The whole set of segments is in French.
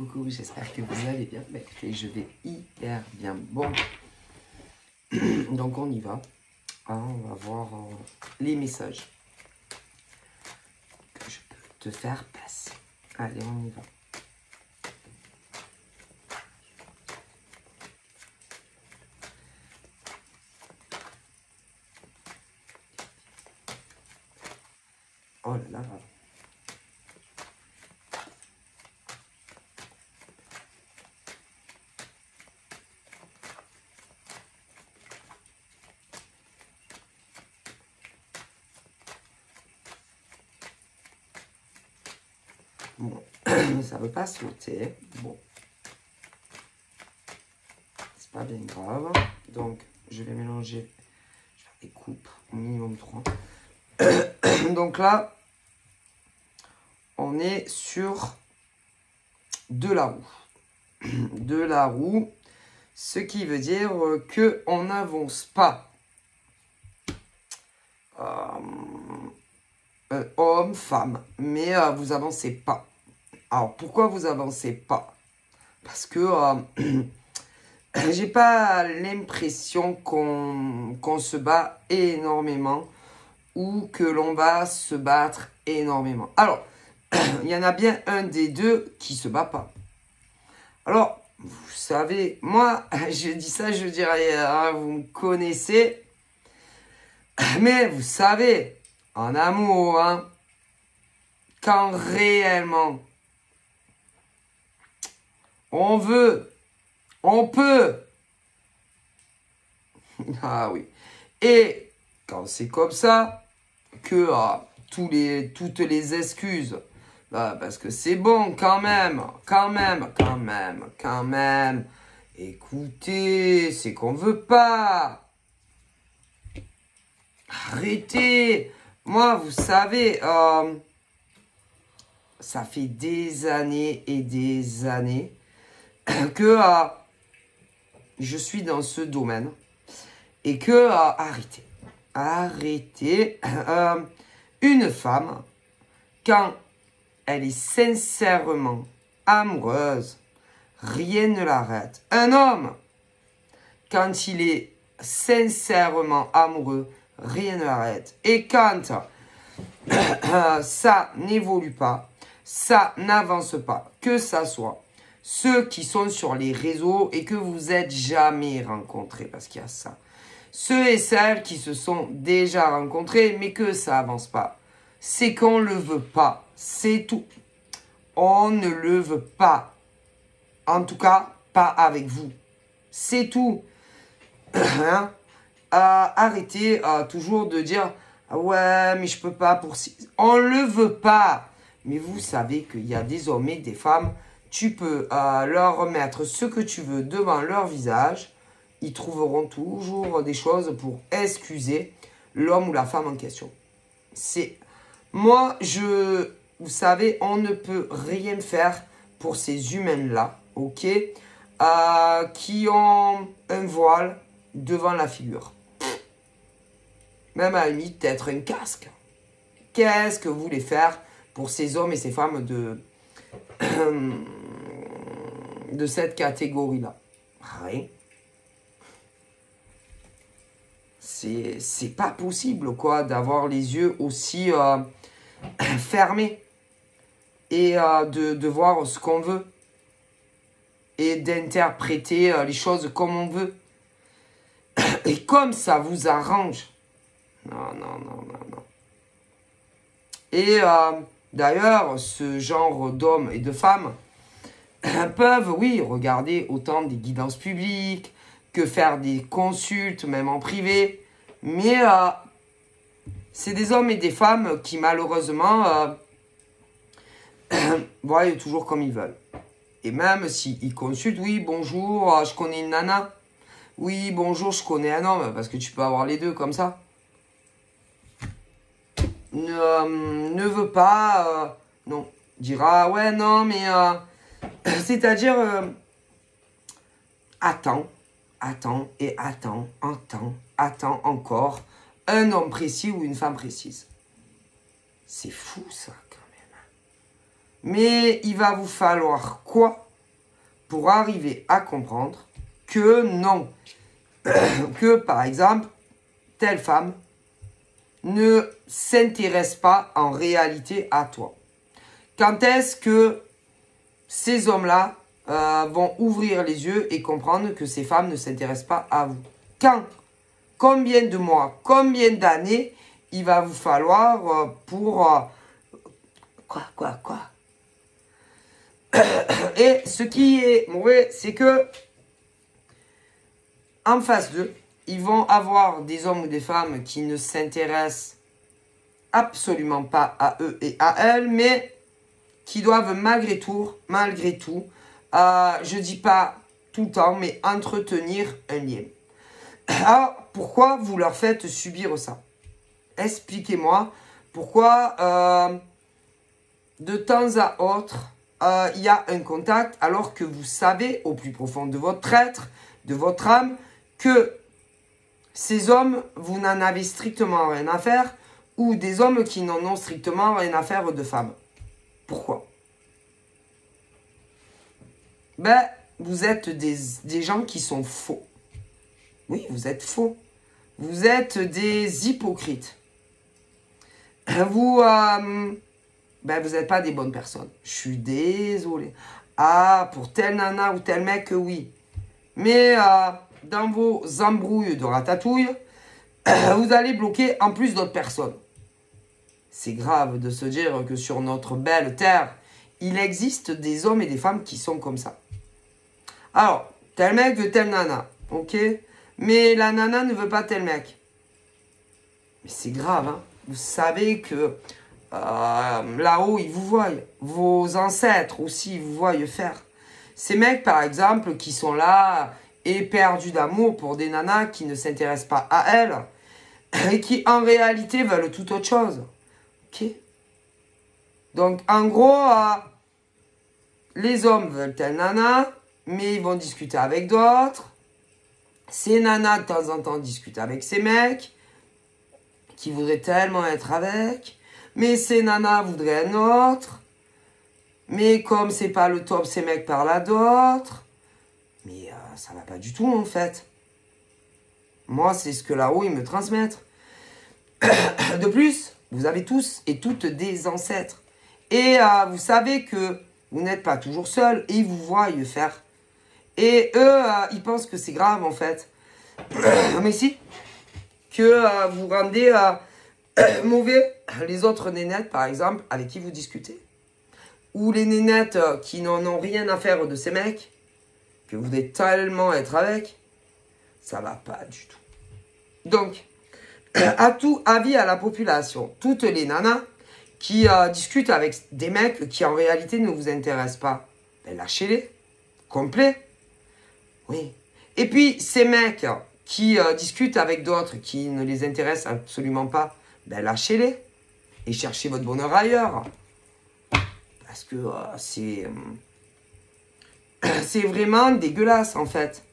Coucou, j'espère que vous allez bien. Bah, écoutez, je vais hyper bien. Bon, donc on y va. On va voir les messages que je peux te faire passer. Allez, on y va. Oh là là. Bon, ça ne veut pas sauter. Bon, c'est pas bien grave. Donc, je vais mélanger. Je vais faire des coupes, au minimum 3. Donc là, on est sur de la roue. De la roue, ce qui veut dire qu'on n'avance pas. Homme, femme, mais vous avancez pas. Alors, pourquoi vous avancez pas? Parce que j'ai pas l'impression qu'on se bat énormément ou que l'on va se battre énormément. Alors, il y en a bien un des deux qui se bat pas. Alors, vous savez, moi, je dis ça, je dirais, hein, vous me connaissez, mais vous savez, en amour, hein, quand réellement on veut, on peut. Ah oui. Et quand c'est comme ça, que toutes les excuses, parce que c'est bon quand même. Écoutez, c'est qu'on veut pas. Arrêtez. Moi, vous savez, ça fait des années et des années que je suis dans ce domaine et que arrêtez. Une femme, quand elle est sincèrement amoureuse, rien ne l'arrête. Un homme, quand il est sincèrement amoureux, rien ne l'arrête. Et quand ça n'évolue pas, ça n'avance pas, que ça soit ceux qui sont sur les réseaux et que vous n'êtes jamais rencontrés, parce qu'il y a ça. Ceux et celles qui se sont déjà rencontrés, mais que ça avance pas. C'est qu'on ne le veut pas. C'est tout. On ne le veut pas. En tout cas, pas avec vous. C'est tout. Hein? Arrêtez toujours de dire « Ouais, mais je peux pas pour... » On ne le veut pas. Mais vous savez qu'il y a des hommes et des femmes, tu peux leur remettre ce que tu veux devant leur visage. Ils trouveront toujours des choses pour excuser l'homme ou la femme en question. Moi, vous savez, on ne peut rien faire pour ces humains-là, ok, qui ont un voile devant la figure. Même à la limite, peut-être un casque. Qu'est-ce que vous voulez faire pour ces hommes et ces femmes de cette catégorie-là? Rien. C'est pas possible, quoi, d'avoir les yeux aussi fermés et de voir ce qu'on veut et d'interpréter les choses comme on veut et comme ça vous arrange. Non. Et d'ailleurs, ce genre d'hommes et de femmes peuvent, oui, regarder autant des guidances publiques que faire des consultes, même en privé. Mais c'est des hommes et des femmes qui, malheureusement, voient toujours comme ils veulent. Et même s'ils consultent, oui, bonjour, je connais une nana. Oui, bonjour, je connais un homme, parce que tu peux avoir les deux comme ça. Ne veut pas, non. Dira, ouais, non, mais... c'est-à-dire, attends encore un homme précis ou une femme précise. C'est fou, ça, quand même. Mais il va vous falloir quoi pour arriver à comprendre que non. Que, par exemple, telle femme ne s'intéresse pas en réalité à toi. Quand est-ce que ces hommes-là vont ouvrir les yeux et comprendre que ces femmes ne s'intéressent pas à vous? Quand? Combien de mois? Combien d'années il va vous falloir pour... Quoi? Et ce qui est mauvais, c'est que en face d'eux, ils vont avoir des hommes ou des femmes qui ne s'intéressent absolument pas à eux et à elles, mais qui doivent malgré tout, je dis pas tout le temps, mais entretenir un lien. Alors, pourquoi vous leur faites subir ça? Expliquez-moi pourquoi de temps à autre, il y a un contact alors que vous savez au plus profond de votre être, de votre âme, que ces hommes, vous n'en avez strictement rien à faire, ou des hommes qui n'en ont strictement rien à faire de femmes. Pourquoi? Ben, vous êtes des gens qui sont faux. Oui, vous êtes faux. Vous êtes des hypocrites. Vous n'êtes pas des bonnes personnes. Je suis désolé. Ah, pour telle nana ou tel mec, oui. Mais dans vos embrouilles de ratatouille, vous allez bloquer en plus d'autres personnes. C'est grave de se dire que sur notre belle terre, il existe des hommes et des femmes qui sont comme ça. Alors, tel mec veut telle nana, ok? Mais la nana ne veut pas tel mec. Mais c'est grave, hein? Vous savez que là-haut, ils vous voient. Vos ancêtres aussi, ils vous voient faire. Ces mecs, par exemple, qui sont là, éperdus d'amour pour des nanas qui ne s'intéressent pas à elles, et qui, en réalité, veulent tout autre chose. Ok? Donc, en gros, les hommes veulent telle nana, mais ils vont discuter avec d'autres. Ces nanas, de temps en temps, discutent avec ces mecs qui voudraient tellement être avec. Mais ces nanas voudraient un autre. Mais comme c'est pas le top, ces mecs parlent à d'autres. Mais ça va pas du tout, en fait. Moi, c'est ce que là-haut, ils me transmettent. De plus, vous avez tous et toutes des ancêtres. Et vous savez que vous n'êtes pas toujours seul. Et ils vous voient faire. Et eux, ils pensent que c'est grave, en fait. Mais si. Que vous rendez mauvais les autres nénettes, par exemple, avec qui vous discutez. Ou les nénettes qui n'en ont rien à faire de ces mecs, que vous voulez tellement être avec, ça va pas du tout. Donc, à tout avis à la population, toutes les nanas qui discutent avec des mecs qui en réalité ne vous intéressent pas, ben lâchez-les, complet. Oui. Et puis, ces mecs qui discutent avec d'autres qui ne les intéressent absolument pas, ben lâchez-les et cherchez votre bonheur ailleurs. Parce que c'est vraiment dégueulasse, en fait.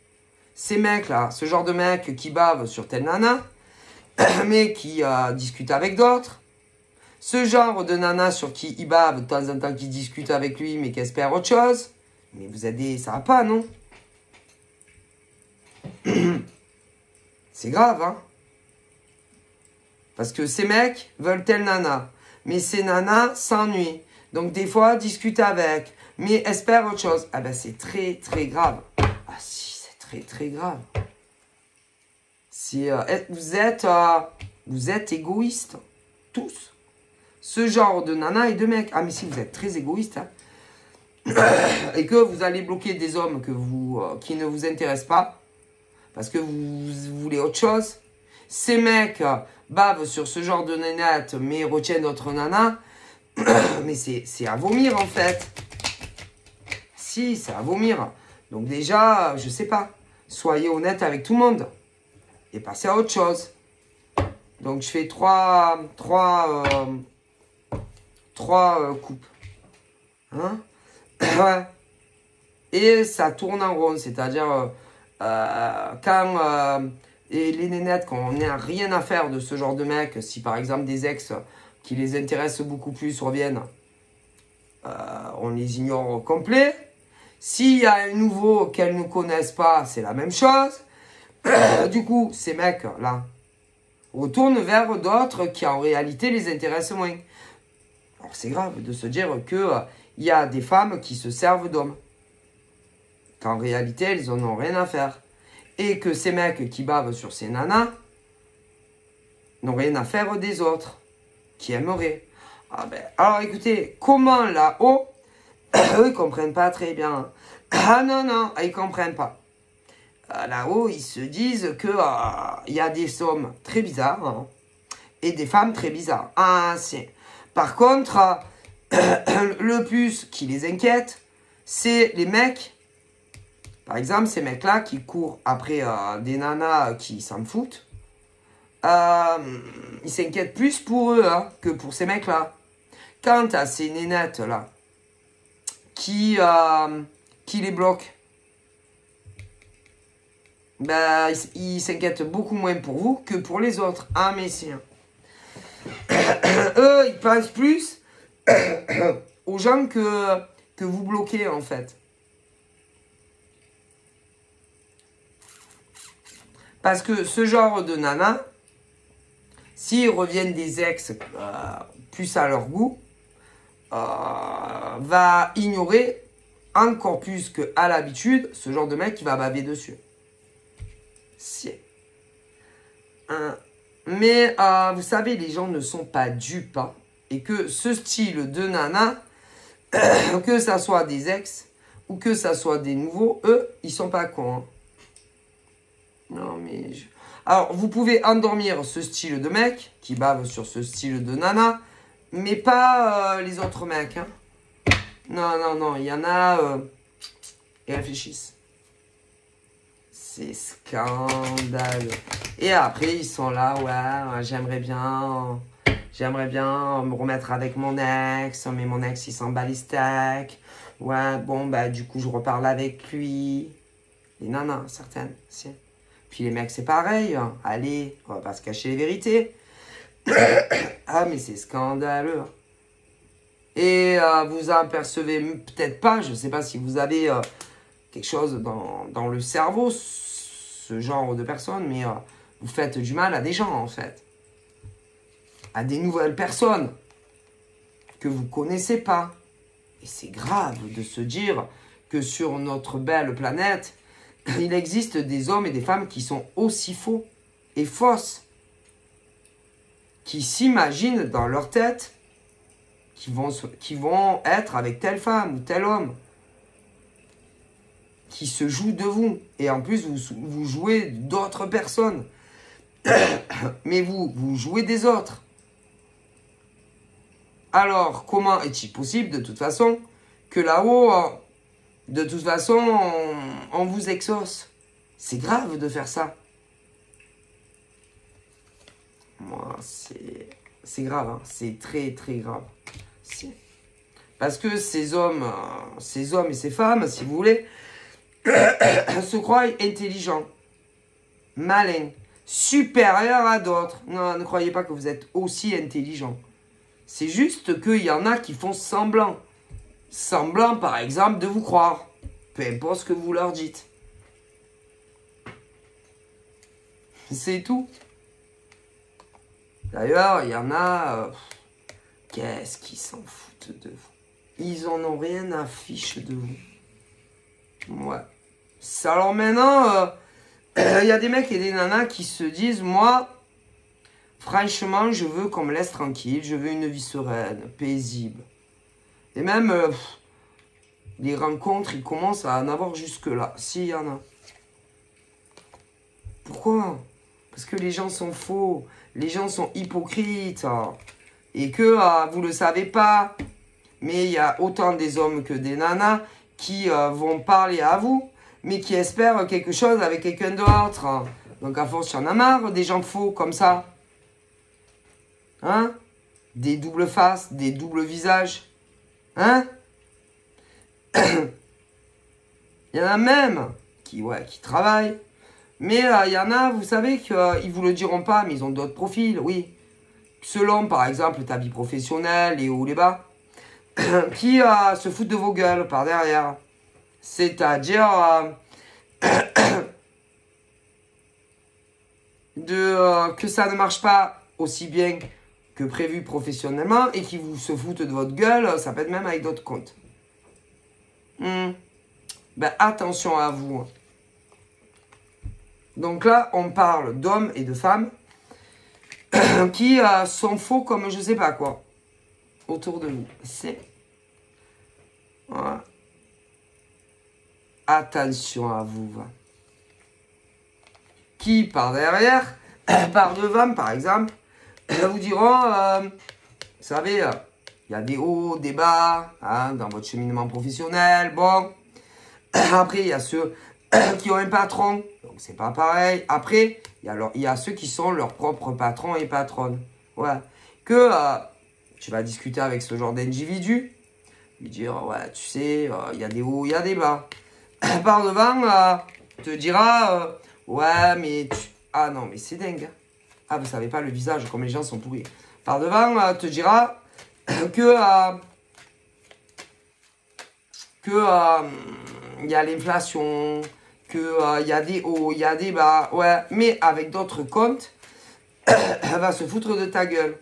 Ces mecs-là, ce genre de mecs qui bavent sur telle nana, mais qui discutent avec d'autres. Ce genre de nana sur qui il bave de temps en temps, qui discute avec lui, mais qui espère autre chose. Mais vous avez... Ça va pas, non? C'est grave, hein? Parce que ces mecs veulent telle nana. Mais ces nanas s'ennuient. Donc, des fois, discutent avec. Mais espèrent autre chose. Ah ben, c'est très, très grave. Ah si, c'est très, très grave. Vous êtes égoïstes. Tous. Ce genre de nana et de mec. Ah mais si, vous êtes très égoïstes. Hein. Et que vous allez bloquer des hommes qui ne vous intéressent pas. Parce que vous voulez autre chose. Ces mecs bavent sur ce genre de nénette, mais retiennent d'autres nanas. Mais c'est à vomir, en fait. Si, c'est à vomir. Donc déjà, je sais pas. Soyez honnête avec tout le monde. Et passez à autre chose. Donc je fais trois coupes. Hein? Ouais. Et ça tourne en rond. C'est-à-dire, quand les nénettes, quand on n'a rien à faire de ce genre de mec, si par exemple des ex qui les intéressent beaucoup plus reviennent, on les ignore au complet. S'il y a un nouveau qu'elles ne connaissent pas, c'est la même chose. Du coup, ces mecs-là retournent vers d'autres qui en réalité les intéressent moins. Alors c'est grave de se dire que il y a des femmes qui se servent d'hommes. Qu'en réalité, elles en ont rien à faire. Et que ces mecs qui bavent sur ces nanas n'ont rien à faire des autres. Qui aimeraient. Ah ben, alors écoutez, comment là-haut, eux ils comprennent pas très bien. Ah non, non, ils comprennent pas. Là-haut, ils se disent que il y a des hommes très bizarres hein, et des femmes très bizarres. Ah, c'est. Par contre, le plus qui les inquiète, c'est les mecs. Par exemple, ces mecs-là qui courent après des nanas qui s'en foutent. Ils s'inquiètent plus pour eux hein, que pour ces mecs-là. Quant à ces nénettes-là, qui les bloquent, ben, ils s'inquiètent beaucoup moins pour vous que pour les autres. Ah, mais c'est... Eux, ils pensent plus aux gens que vous bloquez, en fait. Parce que ce genre de nana, s'ils reviennent des ex plus à leur goût, va ignorer encore plus qu'à l'habitude ce genre de mec qui va baver dessus. Si. Mais vous savez, les gens ne sont pas dupes. Hein, et que ce style de nana, que ça soit des ex ou que ça soit des nouveaux, eux, ils sont pas cons. Hein. Non, mais... Alors, vous pouvez endormir ce style de mec qui bave sur ce style de nana, mais pas les autres mecs. Hein. Non, non, non, il y en a... ils réfléchissent. C'est scandaleux. Et après, ils sont là, ouais, j'aimerais bien me remettre avec mon ex, mais mon ex, il s'en bat les steaks. Ouais, bon, bah, du coup, je reparle avec lui. Les nanas, certaines, si. Puis les mecs, c'est pareil. Hein. Allez, on va pas se cacher les vérités. Ah, mais c'est scandaleux. Et vous apercevez peut-être pas, je sais pas si vous avez quelque chose dans le cerveau, ce genre de personnes, mais vous faites du mal à des gens, en fait. À des nouvelles personnes que vous connaissez pas. Et c'est grave de se dire que sur notre belle planète, il existe des hommes et des femmes qui sont aussi faux et fausses. Qui s'imaginent dans leur tête qu'ils vont être avec telle femme ou tel homme. Qui se jouent de vous. Et en plus, vous jouez d'autres personnes. Mais vous jouez des autres. Alors, comment est-il possible, de toute façon, que là-haut, de toute façon, on vous exauce? C'est grave de faire ça. Moi, c'est grave. Hein. C'est très, très grave. Parce que ces hommes et ces femmes, si vous voulez, se croient intelligents, malins, supérieurs à d'autres. Non, ne croyez pas que vous êtes aussi intelligents. C'est juste qu'il y en a qui font semblant. Semblant, par exemple, de vous croire. Peu importe ce que vous leur dites. C'est tout. D'ailleurs, il y en a... qu'est-ce qu'ils s'en foutent de vous? Ils en ont rien à fiche de vous. Ouais. Alors maintenant, y a des mecs et des nanas qui se disent, moi... Franchement, je veux qu'on me laisse tranquille. Je veux une vie sereine, paisible. Et même, les rencontres, ils commencent à en avoir jusque-là. S'il y en a. Pourquoi? Parce que les gens sont faux. Les gens sont hypocrites. Et que vous ne le savez pas. Mais il y a autant des hommes que des nanas qui vont parler à vous. Mais qui espèrent quelque chose avec quelqu'un d'autre. Donc à force, il y en a marre des gens faux comme ça. Hein? Des doubles faces, des doubles visages. Hein? Il y en a même qui travaillent. Mais il y en a, vous savez, qu'ils vous le diront pas, mais ils ont d'autres profils, oui. Selon, par exemple, ta vie professionnelle, les hauts, les bas. Qui se foutent de vos gueules par derrière. C'est-à-dire que ça ne marche pas aussi bien que prévu professionnellement et qui vous se foutent de votre gueule, ça peut être même avec d'autres comptes. Ben, attention à vous. Donc là, on parle d'hommes et de femmes qui sont faux comme je sais pas quoi autour de vous. C'est... Voilà. Attention à vous. Qui, par derrière, par devant, par exemple, vous diront, vous savez, il y a des hauts, des bas, hein, dans votre cheminement professionnel. Bon, après, il y a ceux qui ont un patron, donc c'est pas pareil. Après, il y a ceux qui sont leurs propres patrons et patronnes. Ouais. Que tu vas discuter avec ce genre d'individu, lui dire, ouais, tu sais, il y a des hauts, il y a des bas. Par devant, te dira, ouais, mais tu... Ah non, mais c'est dingue. Ah, vous savez pas le visage, comme les gens sont pourris. Par devant, te dira que il y a l'inflation, que il y a des hauts, il y a des bas. Ouais, mais avec d'autres comptes, elle va se foutre de ta gueule.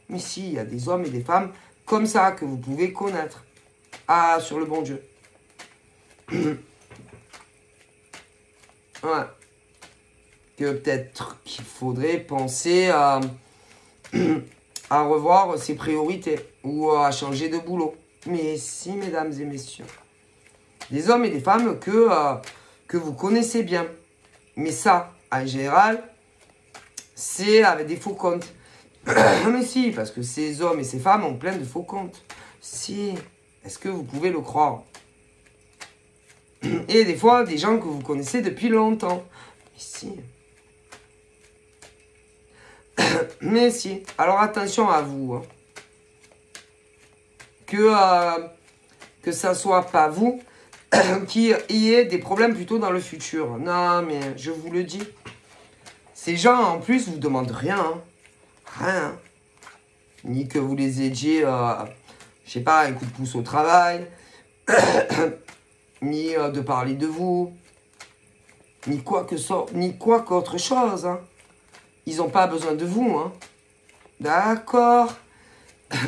Mais si, il y a des hommes et des femmes comme ça que vous pouvez connaître. Ah, sur le bon Dieu. Ouais. Que peut-être qu'il faudrait penser à revoir ses priorités ou à changer de boulot. Mais si, mesdames et messieurs, des hommes et des femmes que vous connaissez bien. Mais ça, en général, c'est avec des faux comptes. Mais si, parce que ces hommes et ces femmes ont plein de faux comptes. Si, est-ce que vous pouvez le croire? Et des fois, des gens que vous connaissez depuis longtemps. Mais si. Mais si. Alors attention à vous. Hein. Que ça soit pas vous qui ayez des problèmes plutôt dans le futur. Non, mais je vous le dis. Ces gens, en plus, vous demandent rien. Hein. Rien. Ni que vous les aidiez, je sais pas, un coup de pouce au travail. Ni de parler de vous. Ni quoi qu'autre chose. Hein. Ils n'ont pas besoin de vous. Hein. D'accord.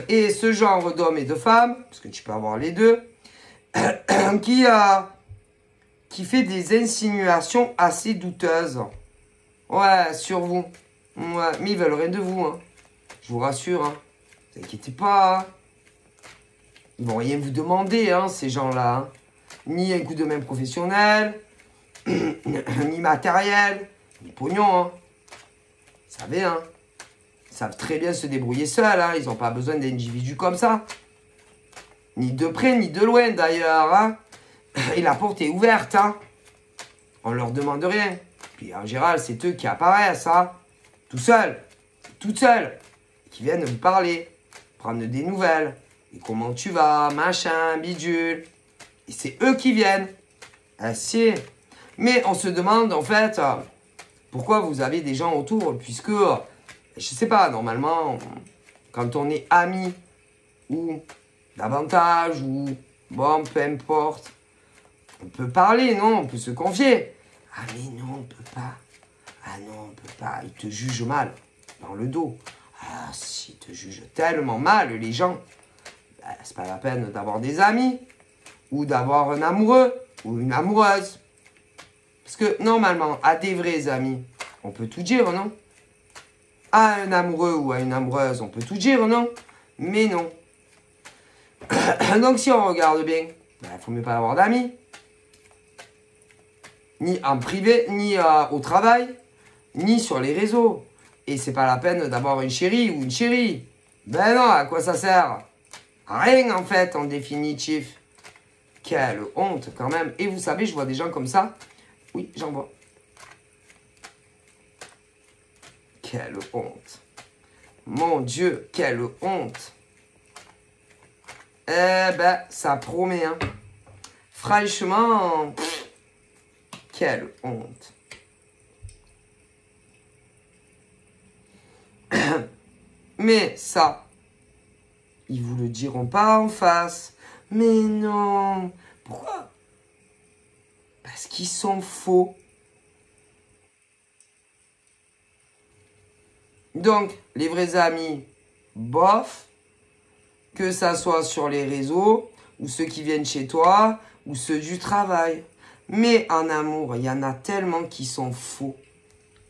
Et ce genre d'hommes et de femmes, parce que tu peux avoir les deux, qui fait des insinuations assez douteuses. Ouais, sur vous. Ouais, mais ils veulent rien de vous. Hein. Je vous rassure. Hein. Ne vous inquiétez pas. Hein. Ils vont rien vous demander, hein, ces gens-là. Hein. Ni un coup de main professionnel, ni matériel, ni pognon. Hein. Vous savez, hein. Ils savent très bien se débrouiller seuls. Hein. Ils n'ont pas besoin d'individus comme ça. Ni de près, ni de loin, d'ailleurs. Hein. Et la porte est ouverte. Hein. On leur demande rien. Puis, en général, c'est eux qui apparaissent. Hein. Tout seuls. Toutes seules. Qui viennent vous parler. Prendre des nouvelles. Et comment tu vas, machin, bidule. Et c'est eux qui viennent. Ah si. Mais on se demande, en fait, pourquoi vous avez des gens autour. Puisque, je sais pas, normalement, quand on est amis, ou davantage, ou bon, peu importe, on peut parler, non? On peut se confier. Ah mais non, on peut pas. Ah non, on peut pas. Ils te jugent mal, dans le dos. Ah si, ils te jugent tellement mal, les gens. Ben, c'est pas la peine d'avoir des amis, ou d'avoir un amoureux, ou une amoureuse. Parce que, normalement, à des vrais amis, on peut tout dire, non? À un amoureux ou à une amoureuse, on peut tout dire, non? Mais non. Donc, si on regarde bien, il ne faut mieux pas avoir d'amis. Ni en privé, ni au travail, ni sur les réseaux. Et c'est pas la peine d'avoir une chérie ou une chérie. Ben non, à quoi ça sert? Rien, en fait, en définitif. Quelle honte, quand même. Et vous savez, je vois des gens comme ça. Oui, j'en vois. Quelle honte. Mon Dieu, quelle honte. Eh ben, ça promet, hein. Franchement, quelle honte. Mais ça, ils vous le diront pas en face. Mais non. Pourquoi? Parce qu'ils sont faux. Donc, les vrais amis, bof, que ça soit sur les réseaux, ou ceux qui viennent chez toi, ou ceux du travail. Mais en amour, il y en a tellement qui sont faux.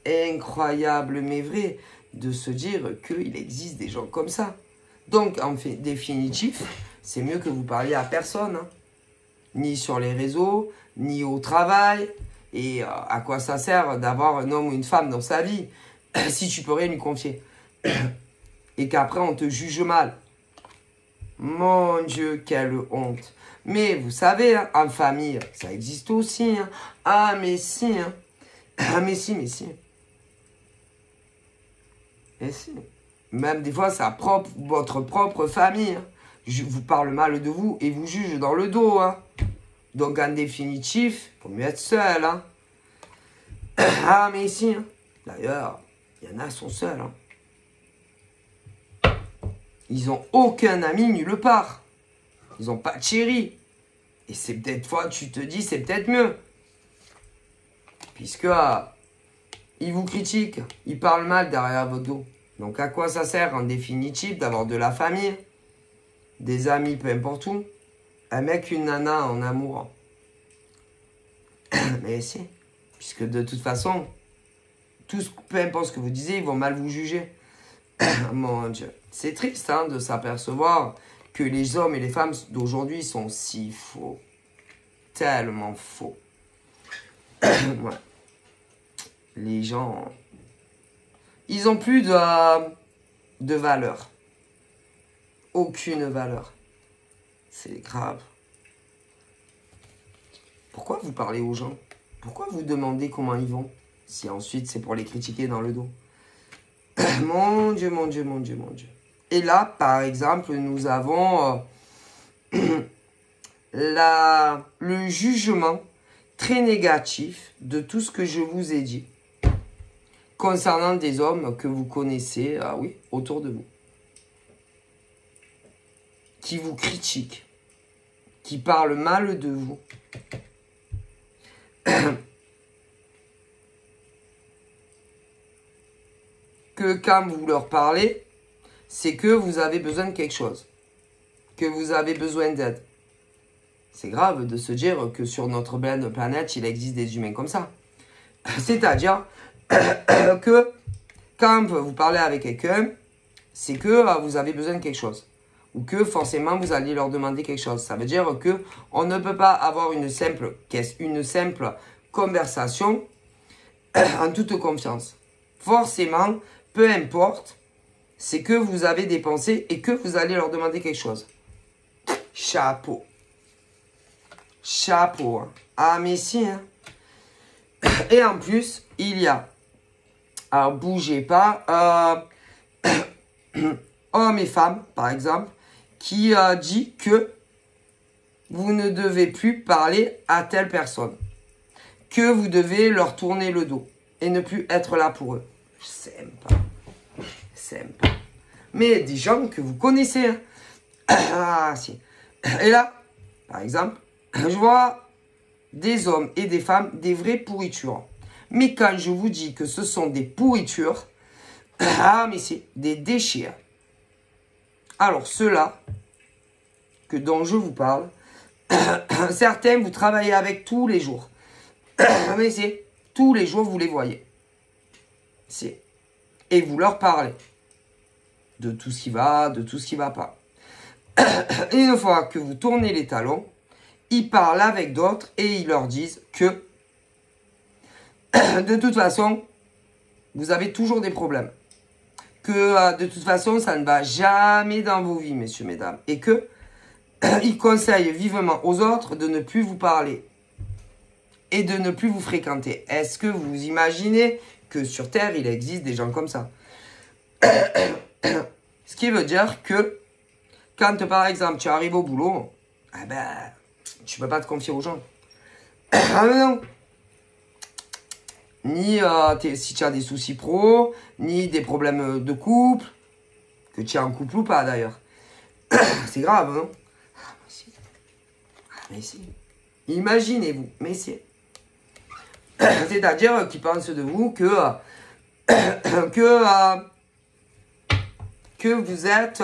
Incroyable, mais vrai, de se dire qu'il existe des gens comme ça. Donc, en fait, définitif, c'est mieux que vous parliez à personne. Hein. Ni sur les réseaux, ni au travail. Et à quoi ça sert d'avoir un homme ou une femme dans sa vie si tu peux rien lui confier. Et qu'après, on te juge mal. Mon Dieu, quelle honte. Mais vous savez, hein, en famille, ça existe aussi. Hein. Ah, mais si. Hein. Ah, mais si, mais si. Mais si. Même des fois, c'est votre propre famille. Hein. Je vous parle mal de vous et vous juge dans le dos. Hein. Donc, en définitif, il faut mieux être seul. Hein. Ah, mais si. Hein. D'ailleurs, il y en a qui sont seuls. Hein. Ils n'ont aucun ami nulle part. Ils n'ont pas de chéri. Et c'est peut-être fois, tu te dis, c'est peut-être mieux. Puisque ils vous critiquent. Ils parlent mal derrière votre dos. Donc à quoi ça sert en définitive d'avoir de la famille, des amis, peu importe où, un mec, une nana en amour. Mais si. Puisque de toute façon, peu importe ce que vous disiez, ils vont mal vous juger. Mon Dieu. C'est triste hein, de s'apercevoir que les hommes et les femmes d'aujourd'hui sont si faux. Tellement faux. Ouais. Les gens, ils ont plus de valeur. Aucune valeur. C'est grave. Pourquoi vous parlez aux gens? Pourquoi vous demandez comment ils vont? Si ensuite c'est pour les critiquer dans le dos. Mon Dieu, mon Dieu, mon Dieu, mon Dieu. Et là, par exemple, nous avons le jugement très négatif de tout ce que je vous ai dit concernant des hommes que vous connaissez, oui, autour de vous. Qui vous critiquent, qui parlent mal de vous. Que quand vous leur parlez, c'est que vous avez besoin de quelque chose. Que vous avez besoin d'aide. C'est grave de se dire que sur notre belle planète, il existe des humains comme ça. C'est-à-dire que quand vous parlez avec quelqu'un, c'est que vous avez besoin de quelque chose. Ou que forcément vous allez leur demander quelque chose. Ça veut dire que on ne peut pas avoir une simple conversation en toute confiance. Forcément, peu importe, c'est que vous avez des pensées et que vous allez leur demander quelque chose. Chapeau. Chapeau. Hein. Ah, mais si. Hein. Et en plus, il y a, alors bougez pas, hommes et femmes, par exemple, qui dit que vous ne devez plus parler à telle personne. Que vous devez leur tourner le dos et ne plus être là pour eux. C'est pas. C'est pas. Mais des gens que vous connaissez. Hein. Ah, si. Et là, par exemple, je vois des hommes et des femmes, des vraies pourritures. Mais quand je vous dis que ce sont des pourritures, ah, mais c'est des déchets. Alors, ceux-là, dont je vous parle, certains, vous travaillez avec tous les jours. Mais c'est tous les jours, vous les voyez. C'est. Et vous leur parlez de tout ce qui va, de tout ce qui ne va pas. Et une fois que vous tournez les talons, ils parlent avec d'autres et ils leur disent que de toute façon, vous avez toujours des problèmes. Que de toute façon, ça ne va jamais dans vos vies, messieurs, mesdames. Et que ils conseillent vivement aux autres de ne plus vous parler et de ne plus vous fréquenter. Est-ce que vous imaginez que sur Terre, il existe des gens comme ça? Ce qui veut dire que quand, par exemple, tu arrives au boulot, eh ben, tu ne peux pas te confier aux gens. Ah mais non. Ni si tu as des soucis pro, ni des problèmes de couple, que tu es en couple ou pas d'ailleurs. C'est grave, non? Ah mais si. Imaginez-vous, mais si. C'est-à-dire qu'ils pensent de vous que vous êtes...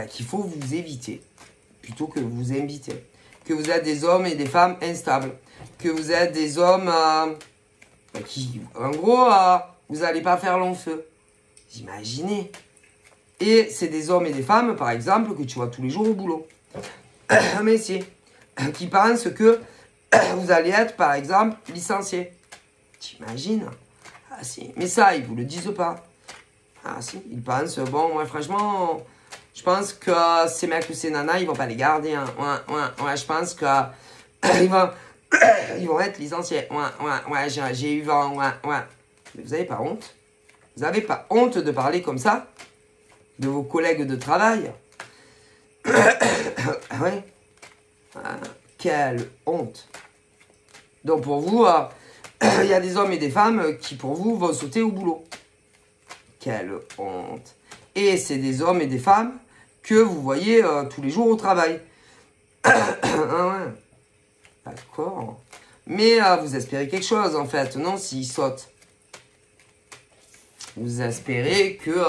qu'il faut vous éviter, plutôt que vous inviter. Que vous êtes des hommes et des femmes instables. Que vous êtes des hommes qui, en gros, vous n'allez pas faire long feu. Vous imaginez. Et c'est des hommes et des femmes, par exemple, que tu vois tous les jours au boulot. Mais si. Qui pensent que vous allez être, par exemple, licencié. T'imagines? Ah si. Mais ça, ils ne vous le disent pas. Ah si. Ils pensent, bon, moi, franchement, je pense que ces mecs ou ces nanas, ils vont pas les garder. Hein. Ouais, je pense que ils vont être licenciés. Ouais, j'ai eu vent. Ouais. Mais vous n'avez pas honte? Vous n'avez pas honte de parler comme ça de vos collègues de travail? Ouais. Quelle honte. Donc pour vous, il y a des hommes et des femmes qui pour vous vont sauter au boulot. Quelle honte. Et c'est des hommes et des femmes que vous voyez tous les jours au travail. Ouais. D'accord. Mais vous espérez quelque chose en fait, non? S'ils sautent. Vous espérez que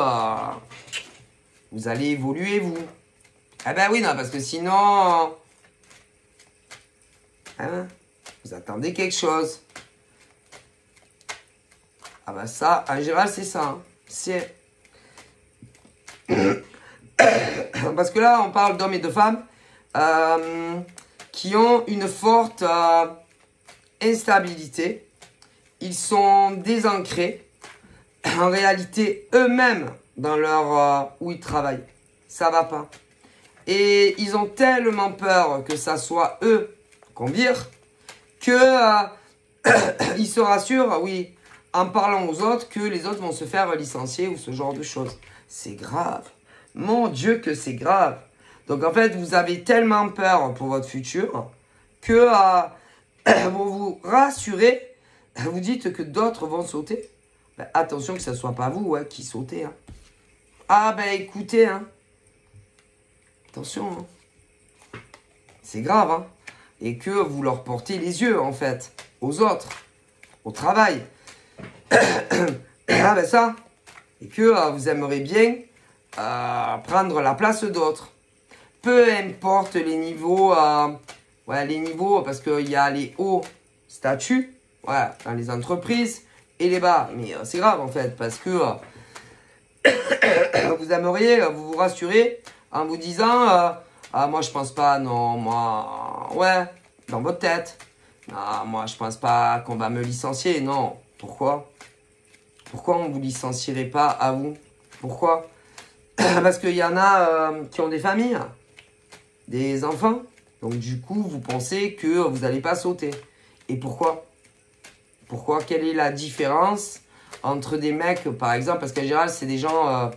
vous allez évoluer vous. Ah ben oui, non, parce que sinon... vous attendez quelque chose. Ah ben ça, en général, c'est ça. Hein. C'est... Parce que là, on parle d'hommes et de femmes qui ont une forte instabilité. Ils sont désancrés. En réalité, eux-mêmes, dans leur... où ils travaillent. Ça va pas. Et ils ont tellement peur que ça soit eux qu'on vire, que ils se rassurent, oui, en parlant aux autres, que les autres vont se faire licencier ou ce genre de choses. C'est grave. Mon Dieu que c'est grave. Donc en fait, vous avez tellement peur pour votre futur que pour vous rassurer, vous dites que d'autres vont sauter. Ben, attention que ce ne soit pas vous qui sautez. Hein. Ah ben écoutez, hein. Attention, hein. C'est grave, hein. Et que vous leur portez les yeux, en fait, aux autres, au travail. Ah ben ça. Et que vous aimeriez bien prendre la place d'autres. Peu importe les niveaux, les niveaux, parce qu'il y a les hauts statuts, dans les entreprises, et les bas. Mais c'est grave, en fait, parce que vous aimeriez vous rassurer en vous disant moi je pense pas, non, moi, dans votre tête. Ah, moi je pense pas qu'on va me licencier, non. Pourquoi? Pourquoi on vous licencierait pas à vous? Pourquoi? Parce qu'il y en a qui ont des familles, des enfants. Donc du coup, vous pensez que vous n'allez pas sauter. Et pourquoi? Pourquoi? Quelle est la différence entre des mecs, par exemple, parce qu'en général, c'est des gens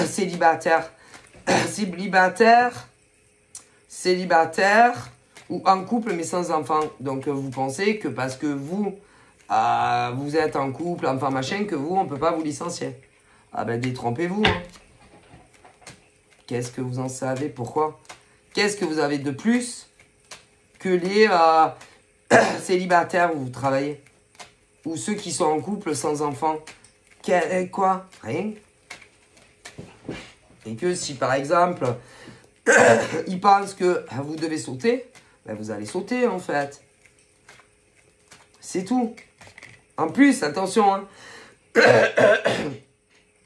célibataires. Célibataire ou en couple mais sans enfant. Donc vous pensez que parce que vous êtes en couple, enfin machin, que vous, on ne peut pas vous licencier. Ah ben détrompez-vous. Hein. Qu'est-ce que vous en savez? Pourquoi? Qu'est-ce que vous avez de plus que les célibataires où vous travaillez? Ou ceux qui sont en couple sans enfant? Quoi? Rien. Et que si par exemple... ils pensent que vous devez sauter, ben vous allez sauter en fait. C'est tout. En plus, attention, hein.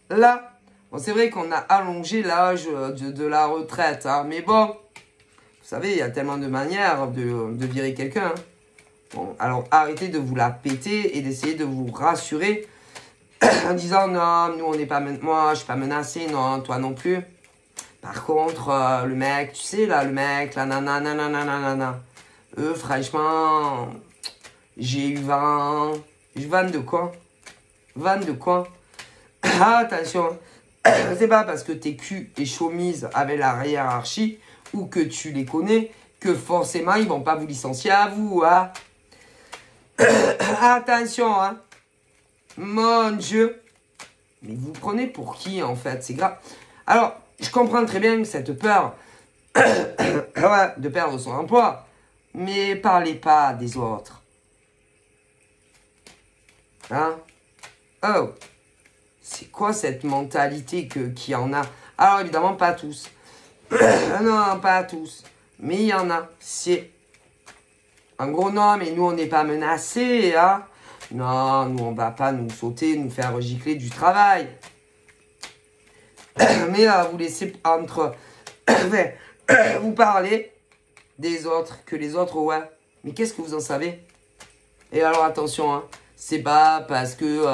Là, bon, c'est vrai qu'on a allongé l'âge de la retraite, hein, mais bon, vous savez, il y a tellement de manières de virer quelqu'un. Hein. Bon, alors arrêtez de vous la péter et d'essayer de vous rassurer en disant non, nous on n'est pas, moi je suis pas menacé, non, toi non plus. Par contre, le mec, tu sais, là, le mec, la nanana, eux, franchement, j'ai eu 20... 20 de quoi? 20 de quoi? Ah, attention, c'est pas parce que t'es cul et chaumise avec la hiérarchie ou que tu les connais que forcément, ils vont pas vous licencier à vous, hein. Attention, hein. Mon Dieu. Mais vous prenez pour qui, en fait? C'est grave. Alors... Je comprends très bien cette peur ouais, de perdre son emploi. Mais parlez pas des autres. Hein? Oh, c'est quoi cette mentalité qu'il y en a? Alors évidemment, pas tous. Non, pas tous. Mais il y en a. C'est un gros non, mais nous, on n'est pas menacés, hein? Non, nous, on va pas nous sauter, nous faire gicler du travail. Mais vous laissez entre... vous parlez des autres, que les autres, ouais. Mais qu'est-ce que vous en savez? Et alors, attention, hein. C'est pas parce que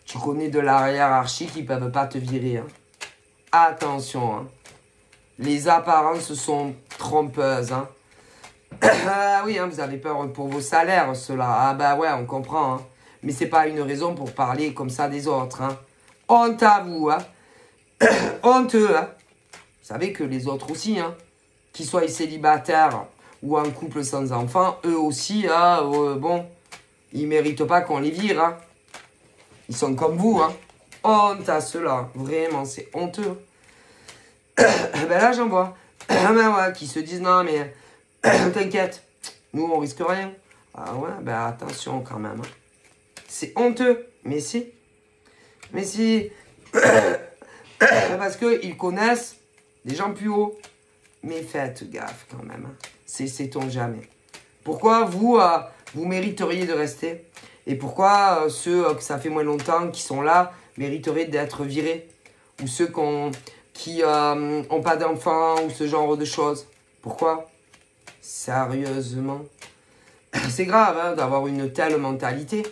tu connais de la hiérarchie qu'ils peuvent pas te virer, hein. Attention, hein. Les apparences sont trompeuses, hein. Oui, hein, vous avez peur pour vos salaires, cela. Ah bah ouais, on comprend, hein. Mais c'est pas une raison pour parler comme ça des autres, hein. Honte à vous, hein. Honteux, hein. Vous savez que les autres aussi, hein, qu'ils soient célibataires ou en couple sans enfants, eux aussi, bon, ils méritent pas qu'on les vire, hein. Ils sont comme vous, hein. Honte à ceux-là, vraiment, c'est honteux. Ben là, j'en vois. Ben ouais, qui se disent, non, mais t'inquiète, nous, on risque rien. Ah ouais, ben attention quand même, hein. C'est honteux, mais si. Mais si. Parce qu'ils connaissent des gens plus hauts. Mais faites gaffe quand même, hein. Sait-on jamais. Pourquoi vous, vous mériteriez de rester? Et pourquoi ceux que ça fait moins longtemps qui sont là mériteraient d'être virés? Ou ceux qui n'ont pas d'enfants ou ce genre de choses? Pourquoi? Sérieusement. C'est grave, hein, d'avoir une telle mentalité.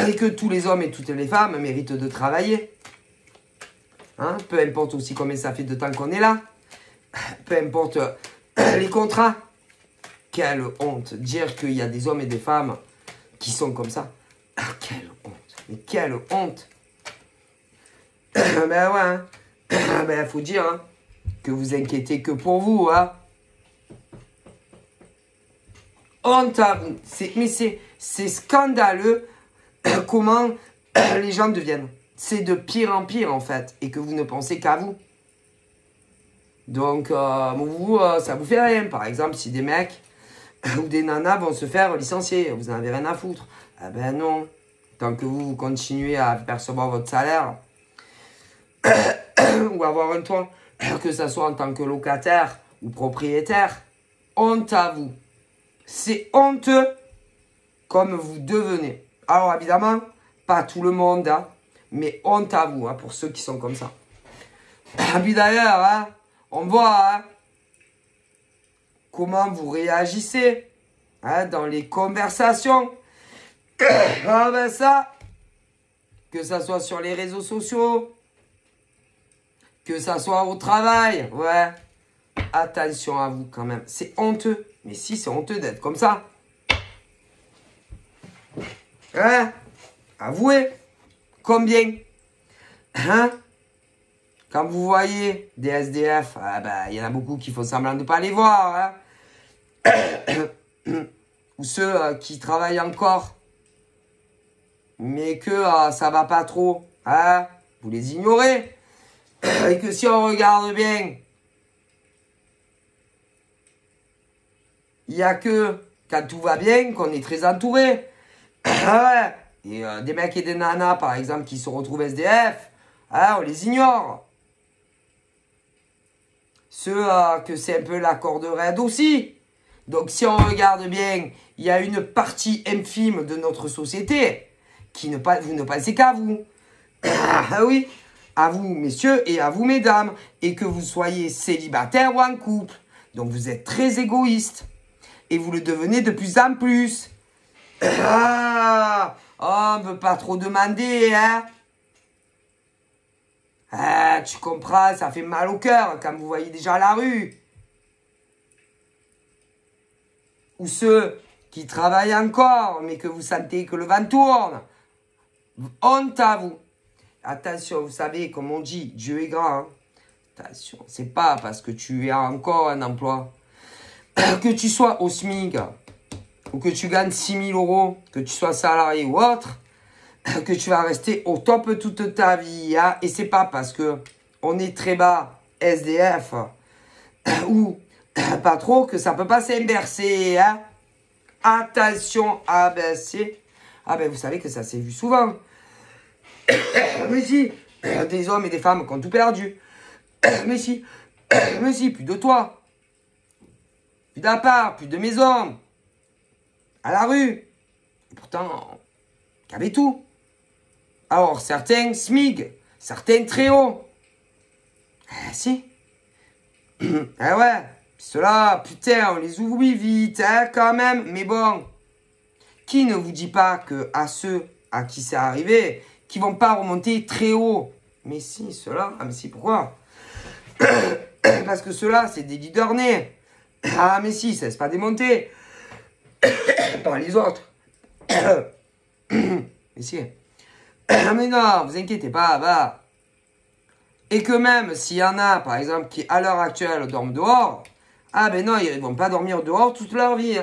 Et que tous les hommes et toutes les femmes méritent de travailler. Hein? Peu importe aussi combien ça fait de temps qu'on est là. Peu importe les contrats. Quelle honte. Dire qu'il y a des hommes et des femmes qui sont comme ça. Quelle honte. Mais quelle honte. Ben ouais. Hein. Ben faut dire, hein, que vous inquiétez que pour vous. Hein. Honte à vous. Mais c'est scandaleux comment les gens deviennent. C'est de pire en pire en fait. Et que vous ne pensez qu'à vous. Donc vous, ça vous fait rien. Par exemple, si des mecs ou des nanas vont se faire licencier, vous n'en avez rien à foutre. Ah ben non. Tant que vous continuez à percevoir votre salaire ou avoir un toit, que ce soit en tant que locataire ou propriétaire, honte à vous. C'est honteux comme vous devenez. Alors évidemment, pas tout le monde, hein, mais honte à vous, hein, pour ceux qui sont comme ça. Et puis d'ailleurs, hein, on voit, hein, comment vous réagissez, hein, dans les conversations. Ah ben ça, que ça soit sur les réseaux sociaux, que ça soit au travail, ouais. Attention à vous quand même. C'est honteux. Mais si, c'est honteux d'être comme ça. Hein? Avouez. Combien? Hein? Quand vous voyez des SDF, ah bah, y en a beaucoup qui font semblant de ne pas les voir. Hein? Ou ceux qui travaillent encore, mais que ça va pas trop. Hein? Vous les ignorez. Et que si on regarde bien, il n'y a que quand tout va bien qu'on est très entouré. Ouais. Et des mecs et des nanas, par exemple, qui se retrouvent SDF, hein, on les ignore. Ceux que c'est un peu la corde raide aussi. Donc si on regarde bien, il y a une partie infime de notre société qui vous ne pensez qu'à vous. Ah oui, à vous messieurs et à vous mesdames. Et que vous soyez célibataire ou en couple. Donc vous êtes très égoïste. Et vous le devenez de plus en plus. Ah, on ne veut pas trop demander, hein. Ah, tu comprends, ça fait mal au cœur quand vous voyez déjà la rue. Ou ceux qui travaillent encore, mais que vous sentez que le vent tourne. Honte à vous. Attention, vous savez, comme on dit, Dieu est grand. Hein. Attention, c'est pas parce que tu as encore un emploi, que tu sois au SMIC, ou que tu gagnes 6 000 €, que tu sois salarié ou autre, que tu vas rester au top toute ta vie. Hein. Et c'est pas parce que on est très bas, SDF, ou pas trop, que ça peut pas s'inverser, hein. Attention, ah ben c'est... Ah ben vous savez que ça s'est vu souvent. Mais si, des hommes et des femmes qui ont tout perdu. Mais si, plus de toit, plus d'appart, plus de maison, à la rue. Et pourtant, il y avait tout. Alors, certains SMIG, certains très hauts. Ah si. Ah ouais, ceux-là, putain, on les oublie vite, hein, quand même. Mais bon, qui ne vous dit pas que à ceux à qui c'est arrivé, qui vont pas remonter très haut? Mais si, ceux-là, ah mais si, pourquoi? Parce que ceux-là, c'est des leaders nés. Ah mais si, ça laisse pas démonter. Par les autres. Mais si. Mais non, vous inquiétez pas, bah. Et que même s'il y en a, par exemple, qui à l'heure actuelle dorment dehors, ah ben non, ils vont pas dormir dehors toute leur vie.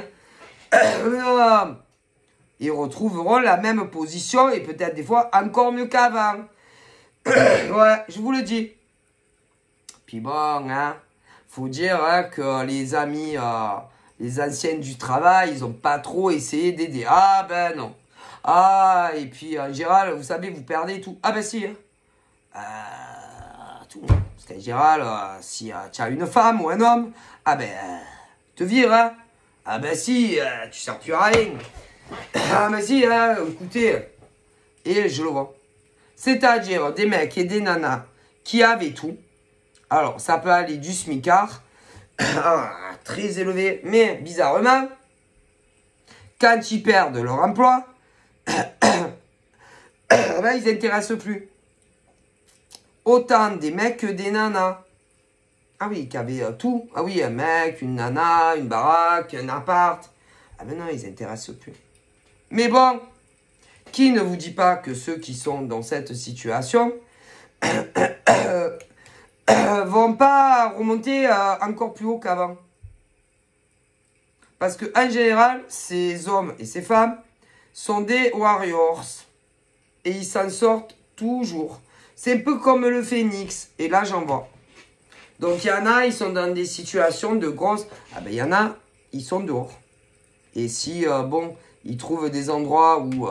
Non. Ils retrouveront la même position et peut-être des fois encore mieux qu'avant. Ouais, je vous le dis. Puis bon, hein, faut dire hein, que les amis, les anciens du travail, ils ont pas trop essayé d'aider. Ah ben non. Ah, et puis en général, vous savez, vous perdez tout. Ah ben si. Hein. Tout. Parce qu'en général, si tu as une femme ou un homme, ah ben, te vire, hein. Ah ben si, tu sers plus à rien. Ah ben si, hein, écoutez. Et je le vois. C'est-à-dire des mecs et des nanas qui avaient tout. Alors, ça peut aller du smicard, très élevé, mais bizarrement, quand ils perdent leur emploi, ben, ils n'intéressent plus. Autant des mecs que des nanas. Ah oui, qui avaient tout. Ah oui, un mec, une nana, une baraque, un appart. Ah ben non, ils n'intéressent plus. Mais bon, qui ne vous dit pas que ceux qui sont dans cette situation vont pas remonter encore plus haut qu'avant? Parce que en général, ces hommes et ces femmes sont des warriors. Et ils s'en sortent toujours. C'est un peu comme le phénix. Et là, j'en vois. Donc, il y en a, ils sont dans des situations de grosses... Ah ben, il y en a, ils sont dehors. Et si, bon, ils trouvent des endroits où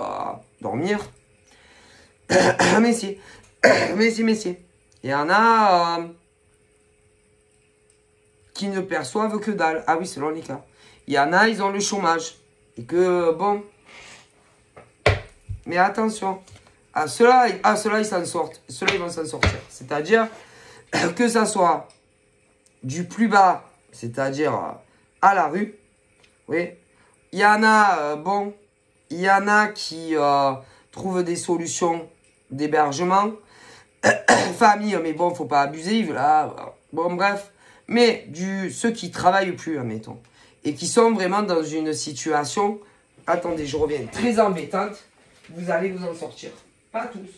dormir... mais si. Mais si. Il y en a qui ne perçoivent que dalle. Ah oui, selon les cas. Il y en a, ils ont le chômage. Et que, bon... Mais attention. Ceux-là, ils s'en sortent. Ceux-là, ils vont s'en sortir. C'est-à-dire que ça soit du plus bas, c'est-à-dire à la rue. Oui. Il y en a, bon, il y en a qui trouvent des solutions d'hébergement. Famille, mais bon, faut pas abuser. Là, bon, bref. Mais ceux qui travaillent plus, admettons. Et qui sont vraiment dans une situation, attendez, je reviens, très embêtante. Vous allez vous en sortir. Pas tous.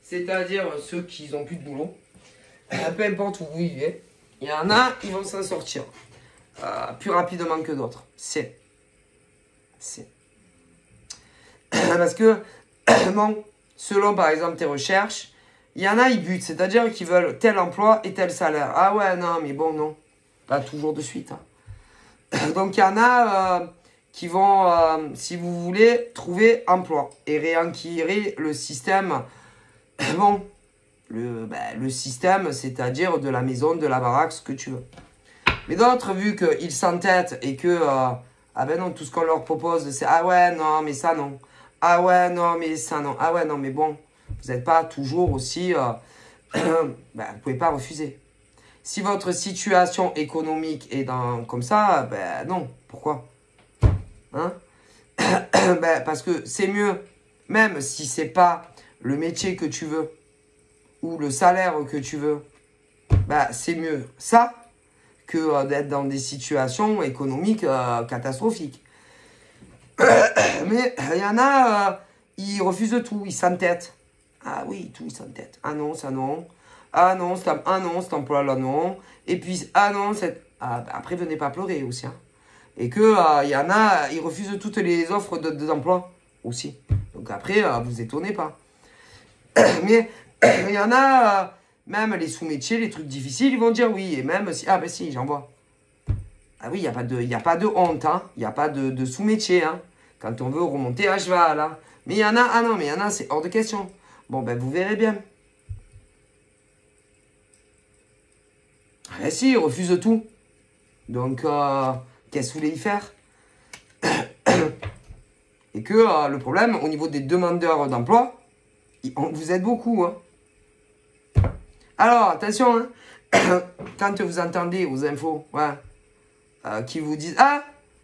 C'est-à-dire ceux qui n'ont plus de boulot, peu importe où vous vivez, il y en a, ils vont s'en sortir plus rapidement que d'autres. C'est. Parce que, bon, selon par exemple tes recherches, il y en a, ils butent, c'est-à-dire qu'ils veulent tel emploi et tel salaire. Ah ouais, non, mais bon, non, pas toujours de suite. Hein. Donc il y en a qui vont, si vous voulez, trouver emploi et réenquérir le système. Bon, le système, c'est-à-dire de la maison, de la baraque, ce que tu veux. Mais d'autres, vu qu'ils s'entêtent et que, ah ben non, tout ce qu'on leur propose, c'est, ah ouais, non, mais ça, non. Ah ouais, non, mais ça, non. Ah ouais, non, mais bon, vous n'êtes pas toujours aussi, ben, vous pouvez pas refuser. Si votre situation économique est comme ça, ben non, pourquoi? Hein? Ben, parce que c'est mieux même si c'est pas le métier que tu veux ou le salaire que tu veux, bah, c'est mieux ça que d'être dans des situations économiques catastrophiques. Mais il y en a, ils refusent tout, ils s'entêtent. Ah oui, tout, ils s'entêtent. Ah non, ça non. Ah non, cet emploi-là non. Et puis, ah non, bah, après, venez pas pleurer aussi. Hein. Et que il y en a, ils refusent toutes les offres d'emploi aussi. Donc après, vous étonnez pas. Mais il y en a, même les sous-métiers, les trucs difficiles, ils vont dire oui. Et même si, ah ben si, j'en vois. Ah oui, il y a pas de honte, hein. Il n'y a pas de sous-métier, hein. Quand on veut remonter à cheval, hein. Mais il y en a, ah non, mais il y en a, c'est hors de question. Bon, ben vous verrez bien. Ah si, ils refusent tout. Donc, qu'est-ce que vous voulez y faire? Et que le problème, au niveau des demandeurs d'emploi, vous êtes beaucoup, hein. Alors, attention, hein. Quand vous entendez aux infos, ouais, qui vous disent « Ah,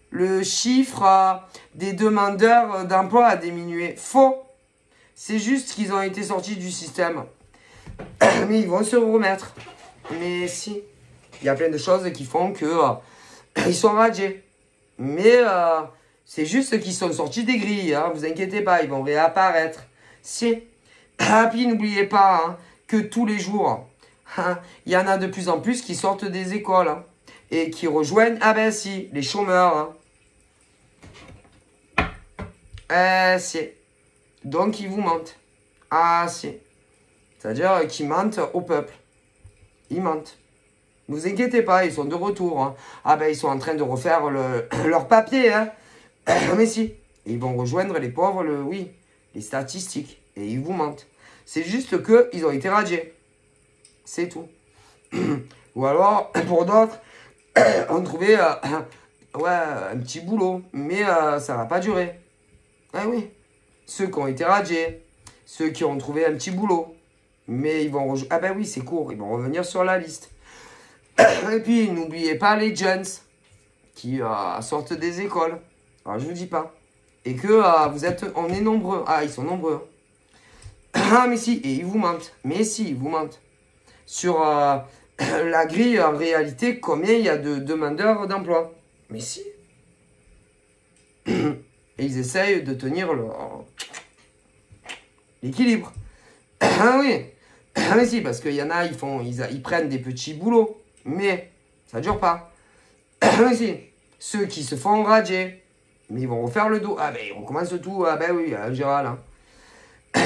le chiffre des demandeurs d'emploi a diminué. » Faux. C'est juste qu'ils ont été sortis du système. Mais ils vont se remettre. Mais si. Il y a plein de choses qui font que ils sont radiés. Mais c'est juste qu'ils sont sortis des grilles. Hein, vous inquiétez pas, ils vont réapparaître. Si. Ah, puis n'oubliez pas hein, que tous les jours, hein, il y en a de plus en plus qui sortent des écoles. Hein, et qui rejoignent, ah ben si, les chômeurs. Hein. Si. Donc ils vous mentent. Ah si. C'est-à-dire qu'ils mentent au peuple. Ils mentent. Ne vous inquiétez pas, ils sont de retour. Hein. Ah ben ils sont en train de refaire leur papier. Hein. Mais si. Et ils vont rejoindre les pauvres, oui, les statistiques. Et ils vous mentent. C'est juste qu'ils ont été radiés. C'est tout. Ou alors, pour d'autres, on trouvait ouais, un petit boulot. Mais ça ne va pas durer. Ah oui. Ceux qui ont été radiés. Ceux qui ont trouvé un petit boulot. Mais ils vont... Ah ben oui, c'est court. Ils vont revenir sur la liste. Et puis, n'oubliez pas les jeunes qui sortent des écoles. Alors, je vous dis pas. Et que vous êtes... On est nombreux. Ah, ils sont nombreux. Ah, mais si. Et ils vous mentent. Mais si, ils vous mentent. Sur la grille, en réalité, combien il y a de demandeurs d'emploi. Mais si. Et ils essayent de tenir l'équilibre. Ah oui. Ah mais si, parce qu'il y en a, ils prennent des petits boulots. Mais ça ne dure pas. Ah mais si. Ceux qui se font radier. Mais ils vont refaire le dos. Ah ben ils recommencent tout. Ah ben oui, Gérald. Hein.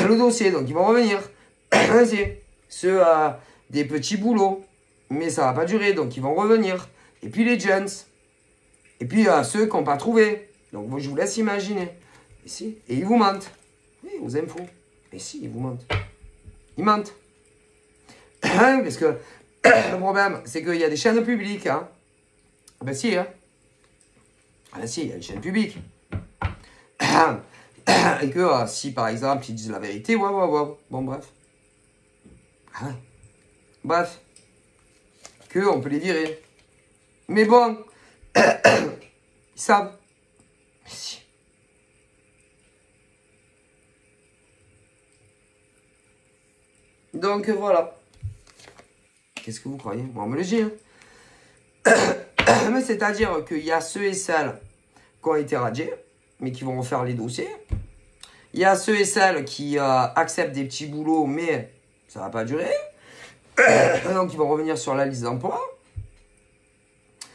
Le dossier, donc ils vont revenir. Ah mais si. Ceux des petits boulots. Mais ça va pas durer, donc ils vont revenir. Et puis les jeunes. Et puis ceux qui n'ont pas trouvé. Donc moi, je vous laisse imaginer. Et si. Et ils vous mentent. Oui, aux infos. Et si, ils vous mentent. Ils mentent. Parce que le problème, c'est qu'il y a des chaînes publiques. Hein. Ah ben si, hein. Ah ben si, il y a des chaînes publiques. Et que si, par exemple, ils disent la vérité, ouais. Bon, bref. Ah ouais. Bref. On peut les virer. Mais bon, ils savent. Mais si. Donc voilà. Qu'est-ce que vous croyez? Bon, on me le dit. Hein. Mais c'est-à-dire qu'il y a ceux et celles qui ont été radiés, mais qui vont refaire les dossiers. Il y a ceux et celles qui acceptent des petits boulots, mais ça ne va pas durer. Donc ils vont revenir sur la liste d'emploi.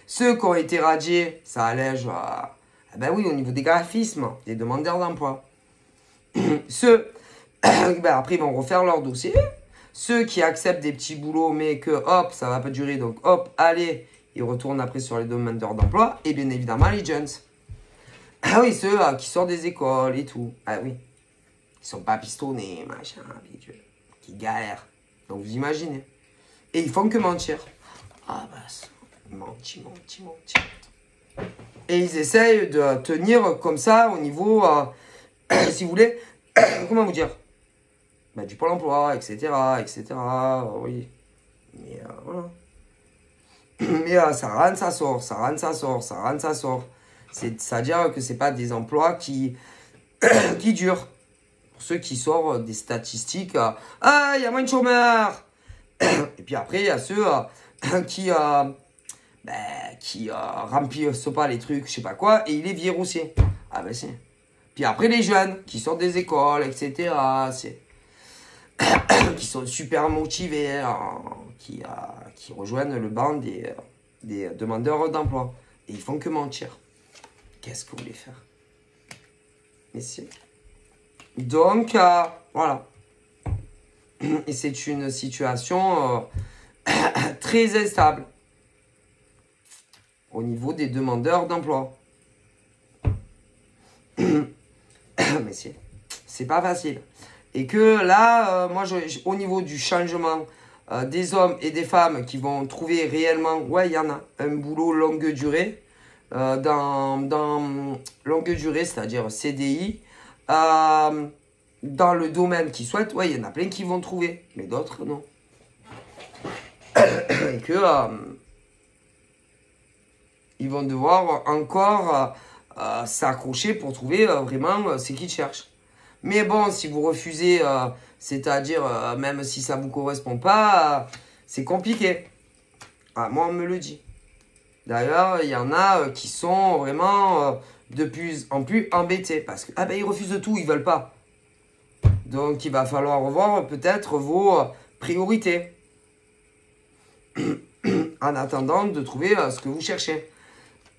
Ceux qui ont été radiés, ça allège ben oui, au niveau des graphismes, des demandeurs d'emploi. Ceux, ben après, ils vont refaire leur dossier. Ceux qui acceptent des petits boulots, mais que, hop, ça va pas durer, donc hop, allez, ils retournent après sur les demandeurs d'emploi. Et bien évidemment, les jeunes. Ah oui, ceux qui sortent des écoles et tout. Ah oui. Ils sont pas pistonnés, machin, qui galèrent. Donc vous imaginez. Et ils font que mentir. Ah bah, mentir. Et ils essayent de tenir comme ça au niveau, si vous voulez, comment vous dire, bah, du Pôle emploi, etc. Oui. Mais voilà. Mais ça rentre, ça sort. C'est-à-dire que c'est pas des emplois qui durent. Pour ceux qui sortent des statistiques. Ah, il y a moins de chômeurs. Et puis après, il y a ceux qui remplissent pas les trucs, je sais pas quoi, et ils les virent aussi. Ah ben si. Puis après, les jeunes qui sortent des écoles, etc. Qui sont super motivés, qui rejoignent le banc des demandeurs d'emploi. Et ils font que mentir. Qu'est-ce que vous voulez faire? Mais si. Donc, voilà. Et c'est une situation très instable au niveau des demandeurs d'emploi. Mais c'est pas facile. Et que là, moi, au niveau du changement des hommes et des femmes qui vont trouver réellement, ouais, il y en a, un boulot longue durée, dans longue durée, c'est-à-dire CDI, dans le domaine qu'ils souhaitent, ouais, il y en a plein qui vont trouver, mais d'autres, non. Et que ils vont devoir encore s'accrocher pour trouver vraiment ce qu'ils cherchent. Mais bon, si vous refusez, c'est-à-dire même si ça ne vous correspond pas, c'est compliqué. Ah, moi, on me le dit. D'ailleurs, il y en a qui sont vraiment de plus en plus embêtés parce que ils refusent tout, ils veulent pas. Donc, il va falloir revoir peut-être vos priorités en attendant de trouver ce que vous cherchez.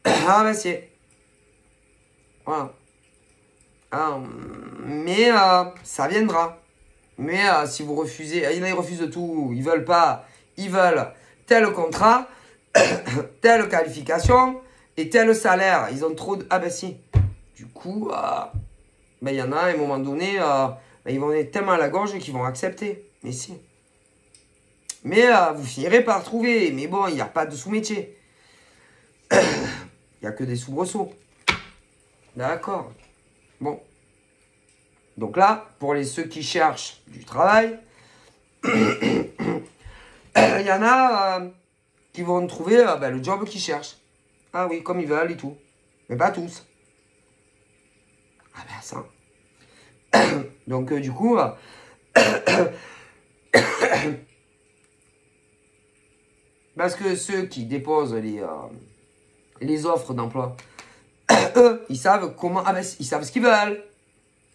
Ah, ben c'est. Voilà. Mais ça viendra. Mais si vous refusez, ils refusent tout, ils veulent pas, ils veulent tel contrat, telle qualification et tel salaire. Ils ont trop de. Ah ben si. Du coup, il y en a à un moment donné, ils vont être tellement à la gorge qu'ils vont accepter. Mais si. Mais vous finirez par trouver. Mais bon, il n'y a pas de sous-métier. Il n'y a que des soubresauts. D'accord. Bon. Donc là, pour ceux qui cherchent du travail, il y en a qui vont trouver le job qu'ils cherchent. Ah oui, comme ils veulent et tout. Mais pas tous. Ah ben ça. Donc du coup, parce que ceux qui déposent les offres d'emploi, eux, ils savent comment. Ah ben, ils savent ce qu'ils veulent.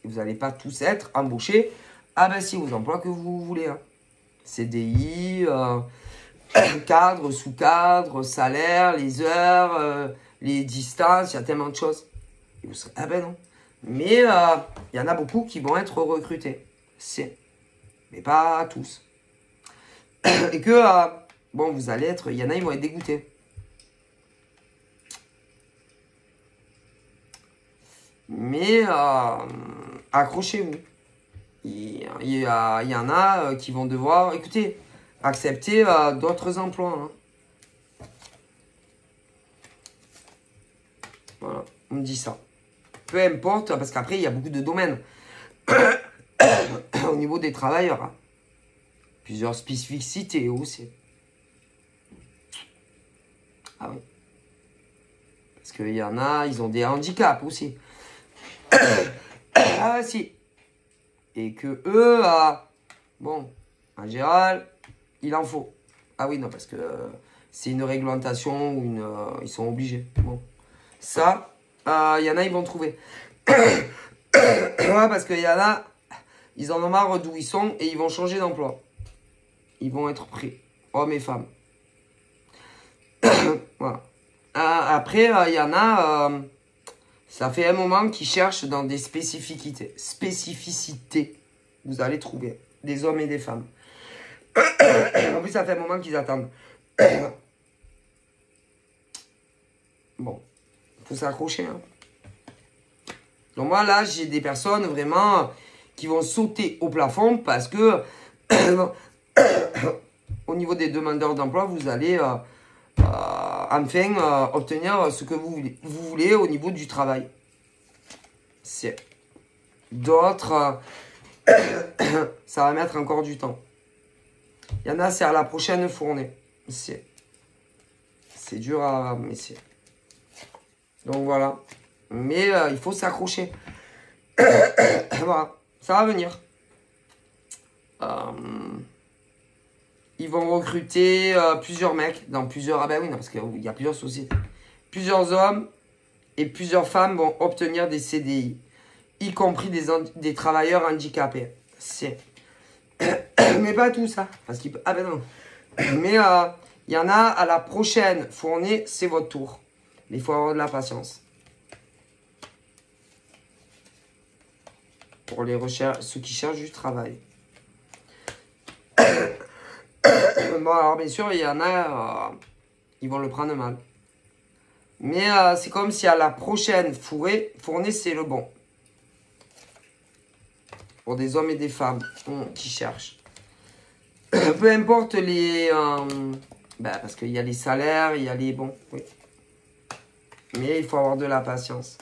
Et vous n'allez pas tous être embauchés. Ah ben si, aux emplois que vous voulez. Hein. CDI, cadre, sous-cadre, salaire, les heures, les distances, il y a tellement de choses. Et vous serez, ah ben non. Mais il y en a beaucoup qui vont être recrutés. Mais pas tous. Et que, bon, vous allez être, il y en a, ils vont être dégoûtés. Mais accrochez-vous. Il y en a qui vont devoir, écoutez, accepter d'autres emplois. Hein. Voilà, on me dit ça. Peu importe, parce qu'après, il y a beaucoup de domaines. Au niveau des travailleurs. Hein. Plusieurs spécificités aussi. Ah oui. Parce qu'il y en a, ils ont des handicaps aussi. Ah si. Et que eux, bon, en général, il en faut. Ah oui, non, parce que c'est une réglementation ou ils sont obligés. Bon. Ça, il y en a, ils vont trouver. Ouais, parce qu'il y en a, ils en ont marre d'où ils sont et ils vont changer d'emploi. Ils vont être pris. Hommes et femmes. Voilà. Après, il y en a, ça fait un moment qu'ils cherchent dans des spécificités. Vous allez trouver des hommes et des femmes. En plus, ça fait un moment qu'ils attendent. Bon, il faut s'accrocher. Hein. Donc moi, là, j'ai des personnes vraiment qui vont sauter au plafond parce que au niveau des demandeurs d'emploi, vous allez enfin obtenir ce que vous voulez au niveau du travail. D'autres, ça va mettre encore du temps. Il y en a, c'est à la prochaine fournée. C'est dur à... Mais c'est... Donc voilà. Mais il faut s'accrocher. Voilà. Ça va venir. Ils vont recruter plusieurs mecs dans plusieurs... Ah ben oui, non, parce qu'il y a plusieurs sociétés. Plusieurs hommes et plusieurs femmes vont obtenir des CDI, y compris des travailleurs handicapés. C'est... Mais pas tout ça. Parce qu'il peut... Ah ben non. Mais il y en a à la prochaine fournée, c'est votre tour. Mais il faut avoir de la patience. Pour les recherches, ceux qui cherchent du travail. Bon, alors bien sûr, il y en a, ils vont le prendre mal. Mais c'est comme si à la prochaine fournée, c'est le bon. Pour des hommes et des femmes qui cherchent. Peu importe les... parce qu'il y a les salaires, il y a les bons. Oui. Mais il faut avoir de la patience.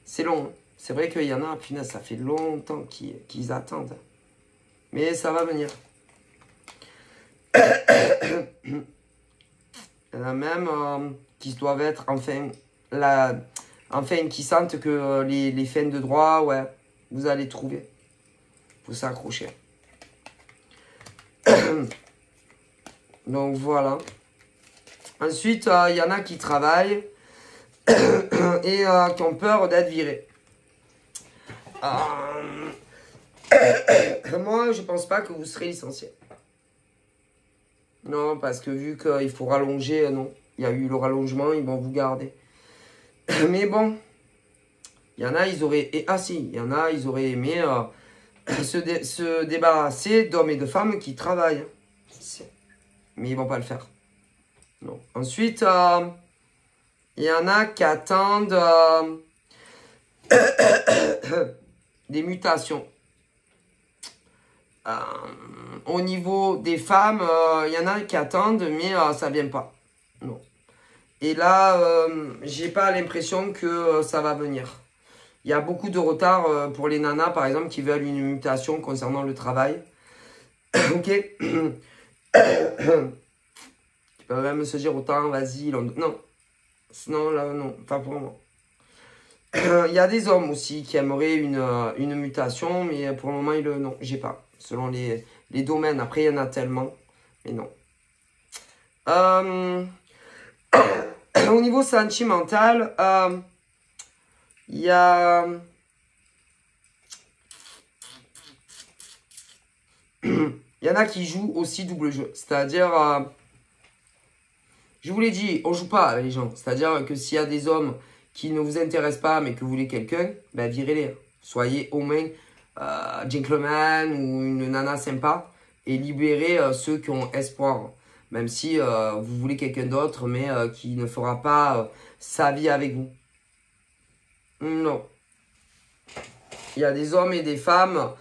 C'est long. Hein. C'est vrai qu'il y en a, punaise, ça fait longtemps qu'ils attendent. Mais ça va venir. Il y en a même qui doivent être enfin qui sentent que les fins de droit, ouais, vous allez trouver. Faut s'accrocher. Donc voilà. Ensuite, il y en a qui travaillent et qui ont peur d'être virés. Moi, je pense pas que vous serez licencié. Non, parce que vu qu'il faut rallonger, non. Il y a eu le rallongement, ils vont vous garder. Mais bon, il y en a, ils auraient... il y en a, ils auraient aimé se débarrasser d'hommes et de femmes qui travaillent. Mais ils vont pas le faire. Non. Ensuite, il y en a qui attendent des mutations. Au niveau des femmes, il y en a qui attendent, mais ça vient pas. Non. Et là, j'ai pas l'impression que ça va venir. Il y a beaucoup de retard pour les nanas, par exemple, qui veulent une mutation concernant le travail. Ok. Ils peuvent même se dire autant, vas-y. Non. Sinon, là, non. Pas pour moi. Il y a des hommes aussi qui aimeraient une mutation, mais pour le moment, non, j'ai pas. Selon les domaines. Après, il y en a tellement. Mais non. Au niveau sentimental, il y a... Il y en a qui jouent aussi double jeu. C'est-à-dire... je vous l'ai dit, on joue pas les gens. C'est-à-dire que s'il y a des hommes qui ne vous intéressent pas, mais que vous voulez quelqu'un, ben virez-les. Soyez au moins gentleman ou une nana sympa et libérez ceux qui ont espoir. Même si vous voulez quelqu'un d'autre, mais qui ne fera pas sa vie avec vous. Non. Il y a des hommes et des femmes,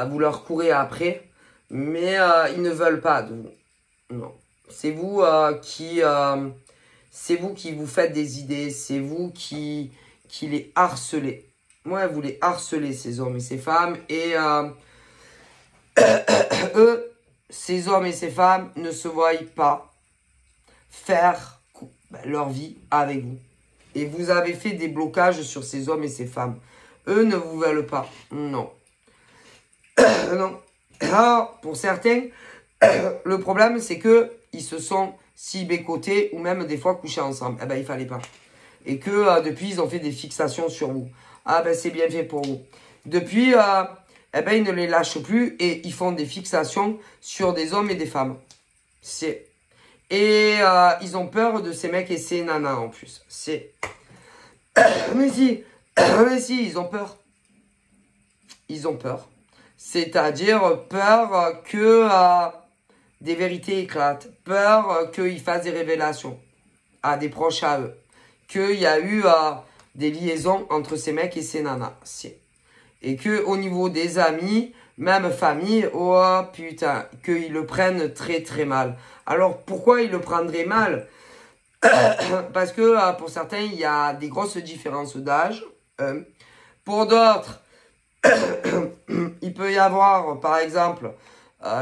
vous leur courez après, mais ils ne veulent pas de vous. Non. C'est vous qui vous faites des idées, c'est vous qui les harcelez. Ouais, vous les harcelez, ces hommes et ces femmes, et eux, ces hommes et ces femmes ne se voient pas faire leur vie avec vous. Et vous avez fait des blocages sur ces hommes et ces femmes. Eux ne vous veulent pas. Non. Non. Alors, pour certains, le problème, c'est que ils se sont si bécotés ou même des fois couchés ensemble. Eh ben, il fallait pas. Et que depuis, ils ont fait des fixations sur vous. Ah ben, c'est bien fait pour vous. Depuis, eh ben, ils ne les lâchent plus et ils font des fixations sur des hommes et des femmes. Et ils ont peur de ces mecs et ces nanas en plus. Mais si, ils ont peur. Ils ont peur. C'est-à-dire peur que des vérités éclatent. Peur qu'ils fassent des révélations à des proches à eux. Qu'il y a eu des liaisons entre ces mecs et ces nanas. Et que au niveau des amis, même famille, oh putain, qu'ils le prennent très très mal. Alors pourquoi ils le prendraient mal? Parce que pour certains, il y a des grosses différences d'âge. Pour d'autres, il peut y avoir, par exemple,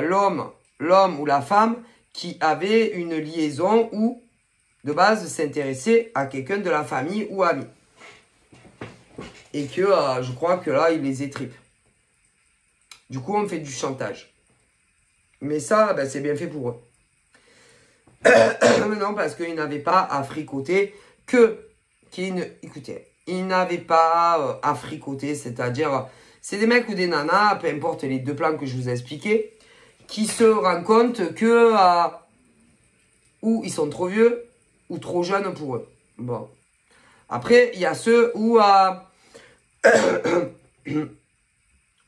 l'homme ou la femme qui avait une liaison ou, de base, s'intéressait à quelqu'un de la famille ou ami. Et que je crois que là, il les étripe. Du coup, on fait du chantage. Mais ça, ben, c'est bien fait pour eux. Mais non, parce qu'ils n'avaient pas à fricoter écoutez, ils n'avaient pas à fricoter, c'est-à-dire, c'est des mecs ou des nanas, peu importe les deux plans que je vous ai expliqués, qui se rendent compte que ou ils sont trop vieux ou trop jeunes pour eux. Bon. Après, il y a ceux où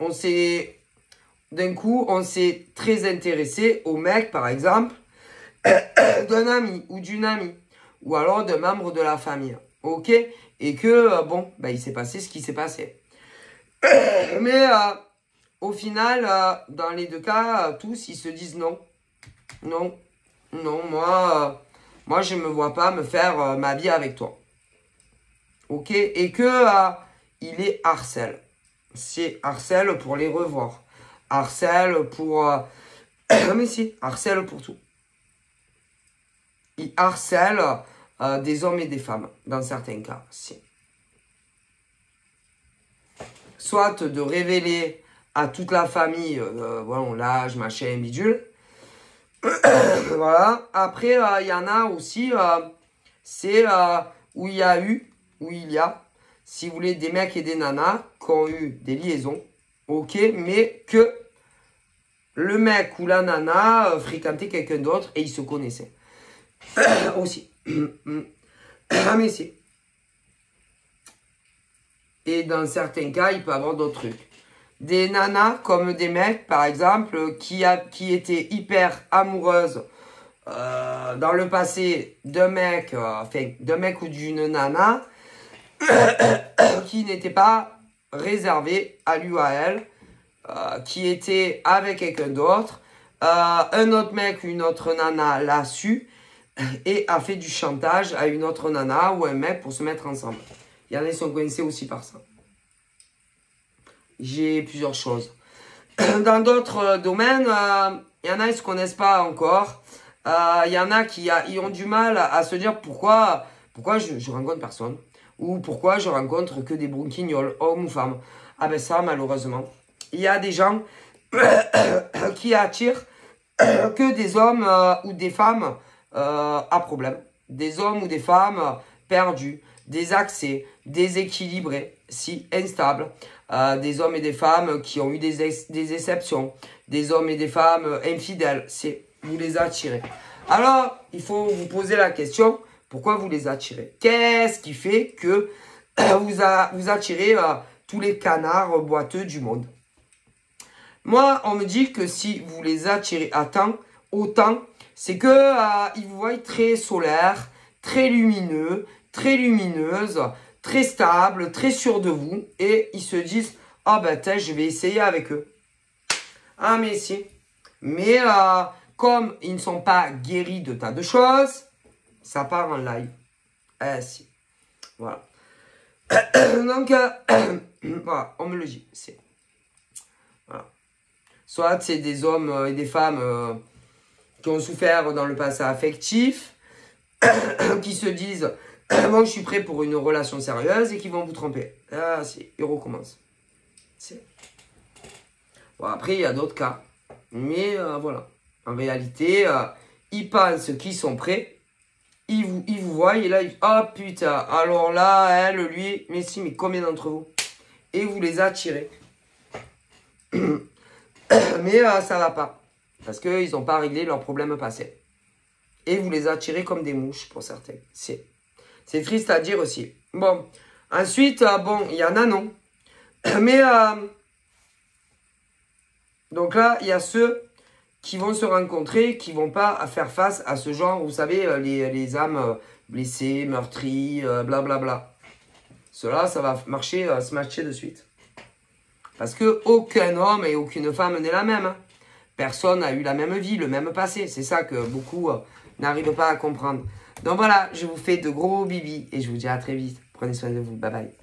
on s'est d'un coup, on s'est très intéressé au mec, par exemple, d'un ami ou d'une amie, ou alors d'un membre de la famille. Ok? Et que, bon, bah, il s'est passé ce qui s'est passé. Mais au final, dans les deux cas, tous, ils se disent non. Non, non, moi je ne me vois pas me faire ma vie avec toi. Ok? Et que il est harcèle. C'est harcèle pour les revoir. Harcèle pour... mais si, harcèle pour tout. Il harcèle des hommes et des femmes, dans certains cas. Si. Soit de révéler à toute la famille, bon, l'âge, machin, bidule. Voilà. Après, il y en a aussi, c'est où il y a, si vous voulez, des mecs et des nanas qui ont eu des liaisons, ok, mais que le mec ou la nana fréquentait quelqu'un d'autre et ils se connaissaient. Aussi. Ah, mais si. Et dans certains cas, il peut y avoir d'autres trucs. Des nanas comme des mecs, par exemple, qui étaient hyper amoureuses dans le passé d'un mec, ou d'une nana, qui n'était pas réservé à lui ou à elle, qui était avec quelqu'un d'autre. Un autre mec ou une autre nana l'a su et a fait du chantage à une autre nana ou un mec pour se mettre ensemble. Il y en a qui sont coincés aussi par ça. J'ai plusieurs choses. Dans d'autres domaines, il y en a qui ne se connaissent pas encore. Il y en a qui ils ont du mal à se dire pourquoi je rencontre personne. Ou pourquoi je rencontre que des bronquignoles, hommes ou femmes. Ah ben ça, malheureusement. Il y a des gens qui attirent que des hommes ou des femmes à problème. Des hommes ou des femmes perdus, des accès, déséquilibrés, si instables. Des hommes et des femmes qui ont eu des exceptions. Des hommes et des femmes infidèles. Vous les attirez. Alors, il faut vous poser la question, pourquoi vous les attirez? Qu'est-ce qui fait que vous attirez tous les canards boiteux du monde? Moi, on me dit que si vous les attirez autant, c'est que ils vous voient très solaires, très lumineux, très lumineuses, très stables, très sûrs de vous. Et ils se disent, ah ben je vais essayer avec eux. Ah mais si. Mais comme ils ne sont pas guéris de tas de choses, ça part en live. Eh si. Voilà. Donc, voilà, on me le dit. Voilà. Soit c'est des hommes et des femmes qui ont souffert dans le passé affectif, qui se disent, moi je suis prêt pour une relation sérieuse et qui vont vous tromper. Ah si, ils recommencent. Bon, après, il y a d'autres cas. Mais voilà. En réalité, ils pensent qu'ils sont prêts. Ils vous voient et là, oh putain, alors là, elle, lui, mais si, mais combien d'entre vous? Et vous les attirez. Mais ça va pas. Parce qu'ils n'ont pas réglé leurs problèmes passés. Et vous les attirez comme des mouches pour certains. C'est triste à dire aussi. Bon, ensuite, bon, il y en a non. Mais, donc là, il y a ceux qui vont se rencontrer, qui vont pas faire face à ce genre, vous savez, les âmes blessées, meurtries, blablabla. Cela, ça va marcher, se matcher de suite. Parce que aucun homme et aucune femme n'est la même. Hein. Personne n'a eu la même vie, le même passé. C'est ça que beaucoup n'arrivent pas à comprendre. Donc voilà, je vous fais de gros bibis et je vous dis à très vite. Prenez soin de vous. Bye bye.